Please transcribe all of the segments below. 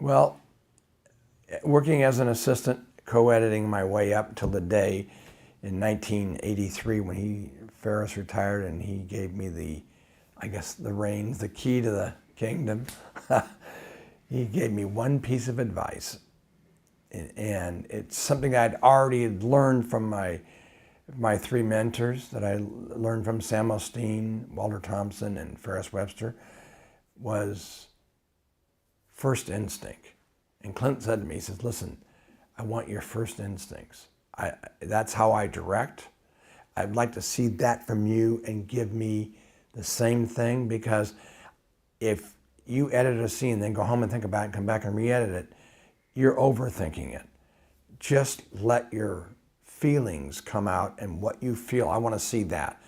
Well, working as an assistant, co-editing my way up till the day in 1983 when Ferris retired and he gave me the reins, the key to the kingdom. He gave me one piece of advice, and it's something I'd already learned from my three mentors that I learned from: Sam Osteen, Walter Thompson, and Ferris Webster, was first instinct. And Clint said to me, he says, listen, I want your first instincts. That's how I direct. I'd like to see that from you and give me the same thing, because if you edit a scene, then go home and think about it, and come back and re-edit it, you're overthinking it. Just let your feelings come out and what you feel. I want to see that.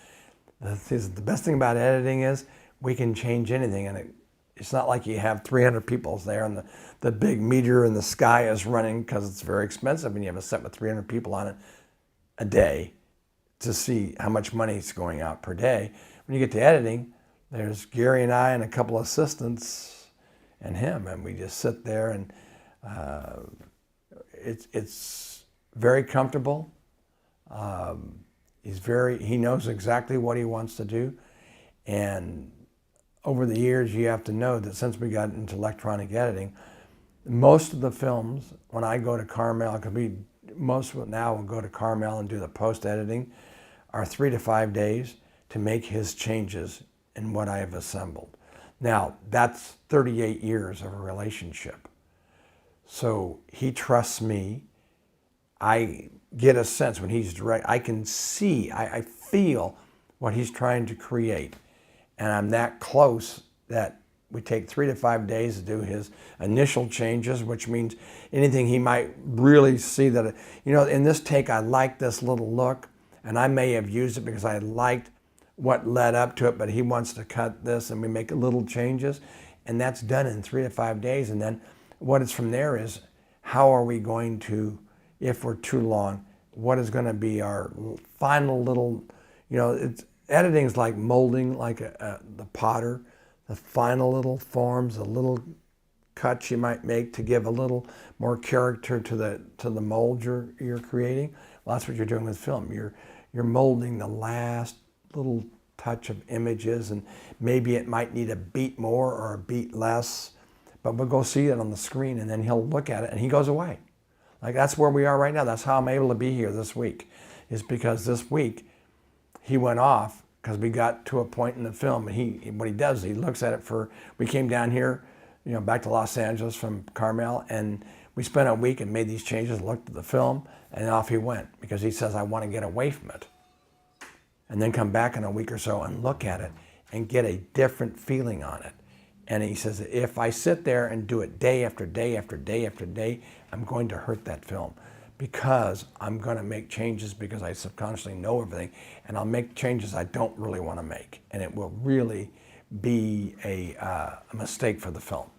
The best thing about editing is we can change anything, and it's not like you have 300 people there and the big meter in the sky is running, because it's very expensive and you have a set with 300 people on it a day to see how much money is going out per day. When you get to editing, there's Gary and I and a couple assistants and him, and we just sit there, and it's very comfortable. He knows exactly what he wants to do, and over the years, you have to know that since we got into electronic editing, most of the films, when I go to Carmel, most of it now will go to Carmel and do the post-editing, are 3 to 5 days to make his changes in what I have assembled. Now, that's 38 years of a relationship. So he trusts me. I get a sense when he's direct, I can see, I feel what he's trying to create. And I'm that close that we take 3 to 5 days to do his initial changes, which means anything he might really see that, in this take, I like this little look, and I may have used it because I liked what led up to it, but he wants to cut this, and we make little changes, and that's done in 3 to 5 days. And then what is from there is, how are we going to, if we're too long, what is going to be our final little, editing is like molding, like the potter. The final little forms, the little cuts you might make to give a little more character to the mold you're creating. Well, that's what you're doing with film. You're molding the last little touch of images, and maybe it might need a beat more or a beat less, but we'll go see it on the screen, and then he'll look at it and he goes away. Like, that's where we are right now. That's how I'm able to be here this week, is because this week he went off because we got to a point in the film, and what he does, he looks at it we came down here, back to Los Angeles from Carmel, and we spent a week and made these changes, looked at the film, and off he went, because he says, I want to get away from it. And then come back in a week or so and look at it and get a different feeling on it. And he says, if I sit there and do it day after day after day after day, I'm going to hurt that film, because I'm going to make changes because I subconsciously know everything, and I'll make changes I don't really want to make, and it will really be a mistake for the film.